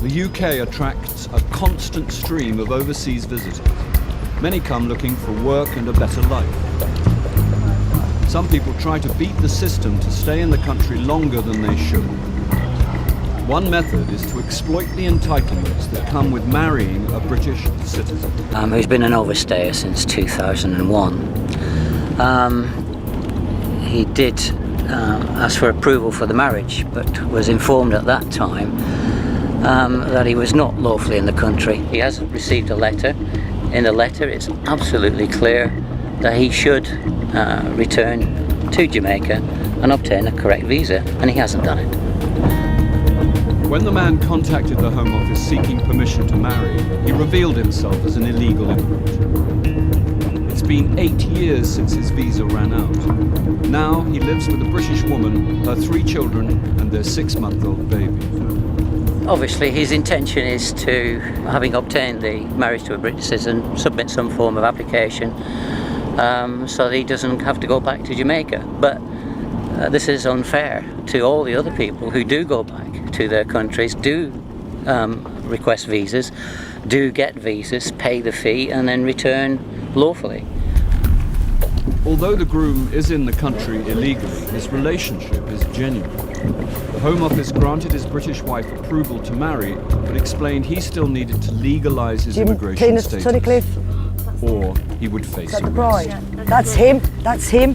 The UK attracts a constant stream of overseas visitors. Many come looking for work and a better life. Some people try to beat the system to stay in the country longer than they should. One method is to exploit the entitlements that come with marrying a British citizen. Who's been an overstayer since 2001. He did ask for approval for the marriage, but was informed at that time that he was not lawfully in the country. He has received a letter. In the letter it's absolutely clear that he should return to Jamaica and obtain a correct visa, and he hasn't done it. When the man contacted the Home Office seeking permission to marry, he revealed himself as an illegal immigrant. It's been 8 years since his visa ran out. Now he lives with a British woman, her 3 children and their 6-month-old baby. Obviously his intention is to, having obtained the marriage to a British citizen, submit some form of application so that he doesn't have to go back to Jamaica. But this is unfair to all the other people who do go back to their countries, do request visas, do get visas, pay the fee and then return lawfully. Although the groom is in the country illegally, his relationship is genuine. The Home Office granted his British wife approval to marry, but explained he still needed to legalise his immigration status, or he would face arrest. That's him, that's him.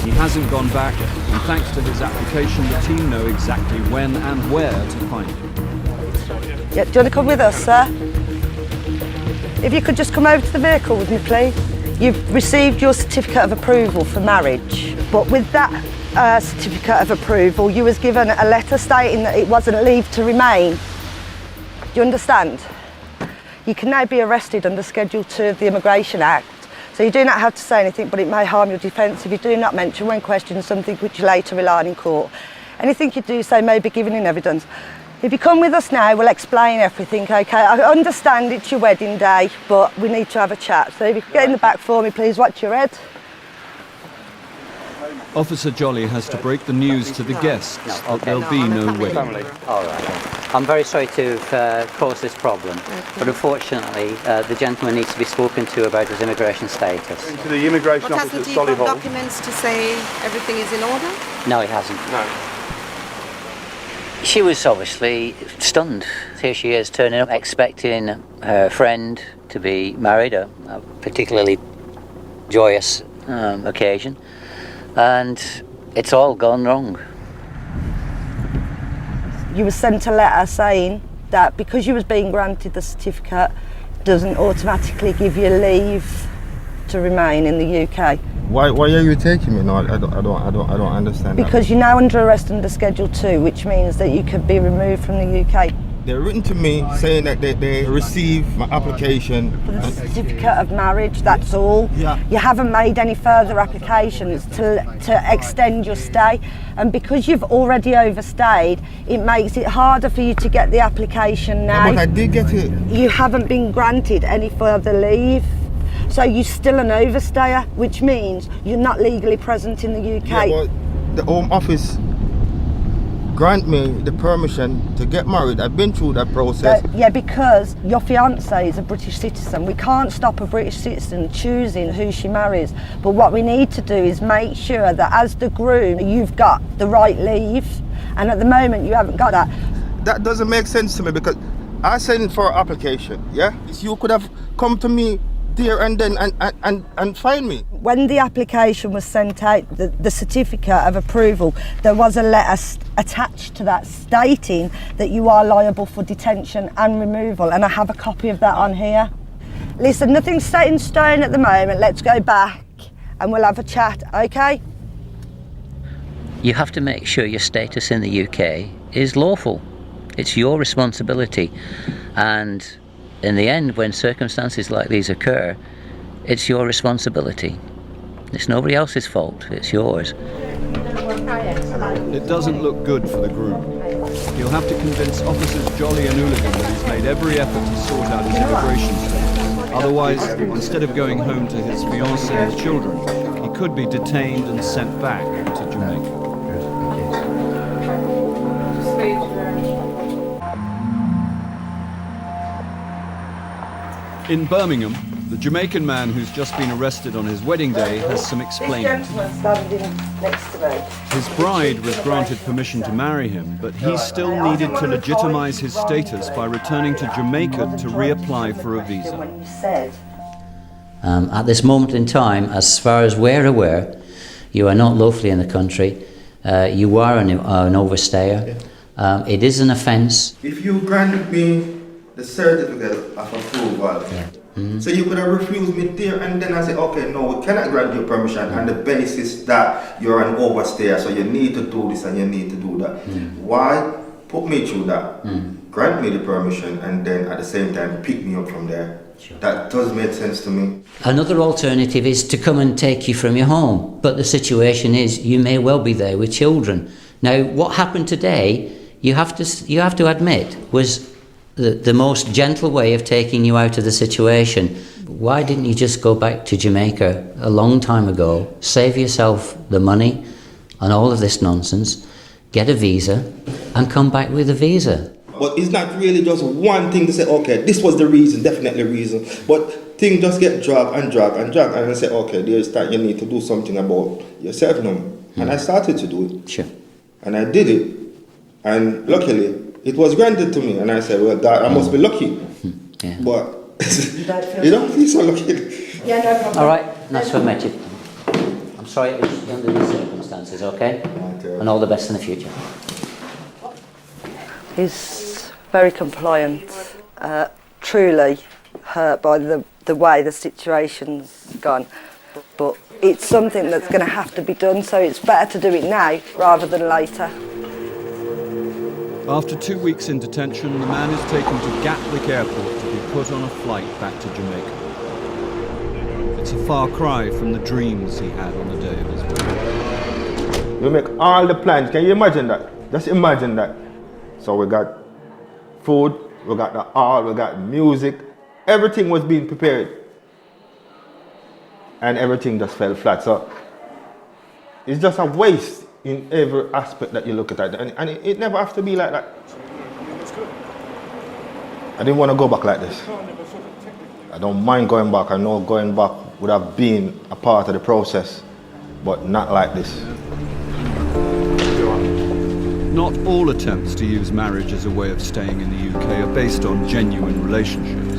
He hasn't gone back, and thanks to his application, the team know exactly when and where to find him. Yeah, do you want to come with us, sir? If you could just come over to the vehicle with me, please. You've received your certificate of approval for marriage, but with that certificate of approval, you was given a letter stating that it wasn't leave to remain. Do you understand? You can now be arrested under Schedule 2 of the Immigration Act. So you do not have to say anything, but it may harm your defence if you do not mention when questioned something which you later rely on in court. Anything you do say may be given in evidence. If you come with us now, we'll explain everything, OK? I understand it's your wedding day, but we need to have a chat. So if you could get in the back for me, please, watch your head. Officer Jolly has to break the news to the guests that there'll be no wedding. All right. I'm very sorry to have caused this problem, but unfortunately the gentleman needs to be spoken to about his immigration status. To the immigration office Hasn't at he got Solihull. documents to say everything is in order? No, he hasn't. No. She was obviously stunned. Here she is turning up expecting her friend to be married, a particularly joyous occasion, and it's all gone wrong. You were sent a letter saying that because you was being granted the certificate doesn't automatically give you leave to remain in the UK. Why are you taking me? No, I don't understand. Because you're now under arrest under Schedule 2, which means that you could be removed from the UK. They're written to me saying that they received my application. For the certificate of marriage, that's all. Yeah. You haven't made any further applications to extend your stay. And because you've already overstayed, it makes it harder for you to get the application now. But I did get it. You haven't been granted any further leave. So you're still an overstayer, which means you're not legally present in the UK. Yeah, well, the Home Office grant me the permission to get married. I've been through that process. Yeah, because your fiancée is a British citizen. We can't stop a British citizen choosing who she marries. But what we need to do is make sure that as the groom, you've got the right leave. And at the moment, you haven't got that. That doesn't make sense to me because I sent for an application, yeah? You could have come to me there and then and find me. When the application was sent out, the certificate of approval, there was a letter attached to that stating that you are liable for detention and removal, and I have a copy of that on here. Listen, nothing's set in stone at the moment. Let's go back and we'll have a chat, okay? You have to make sure your status in the UK is lawful. It's your responsibility, and in the end, when circumstances like these occur, it's your responsibility. It's nobody else's fault, it's yours. It doesn't look good for the groom. He'll have to convince officers Jolly and Hooligan that he's made every effort to sort out his immigration status. Otherwise, instead of going home to his fiancée and children, he could be detained and sent back to Jamaica. In Birmingham, the Jamaican man who's just been arrested on his wedding day has some explaining. This gentleman standing next to me. His bride was granted permission to marry him, but he still needed to legitimize his status by returning to Jamaica to reapply for a visa. When you said At this moment in time, as far as we're aware, you are not lawfully in the country. You are an overstayer. It is an offence. If you granted me the certificate of approval, so you could have refused me there and then I say, okay, no, we cannot grant you permission on the basis that you're an overstayer, so you need to do this and you need to do that. Why put me through that? Grant me the permission and then at the same time pick me up from there. Sure. That does make sense to me. Another alternative is to come and take you from your home, but the situation is you may well be there with children. Now, what happened today, you have to admit, was the most gentle way of taking you out of the situation. Why didn't you just go back to Jamaica a long time ago, save yourself the money and all of this nonsense, get a visa and come back with a visa? But it's not really just one thing to say, okay, this was the reason, definitely reason. But things just get dragged and I say, okay, there's that you need to do something about yourself now. And I started to do it. Sure. And I did it. And luckily, it was granted to me. And I said, well, God, I must be lucky. Yeah. But you don't feel so lucky. yeah, no problem. All right, nice to have met you. I'm sorry it was under these circumstances, okay? And all the best in the future. He's very compliant, truly hurt by the way the situation's gone. But it's something that's going to have to be done, so it's better to do it now rather than later. After 2 weeks in detention, the man is taken to Gatwick Airport to be put on a flight back to Jamaica. It's a far cry from the dreams he had on the day of his wedding. We make all the plans. Can you imagine that? Just imagine that. So we got food, we got the art, we got music. Everything was being prepared. And everything just fell flat. So it's just a waste in every aspect that you look at it. And it never has to be like that. I didn't want to go back like this. I don't mind going back. I know going back would have been a part of the process, but not like this. Not all attempts to use marriage as a way of staying in the UK are based on genuine relationships.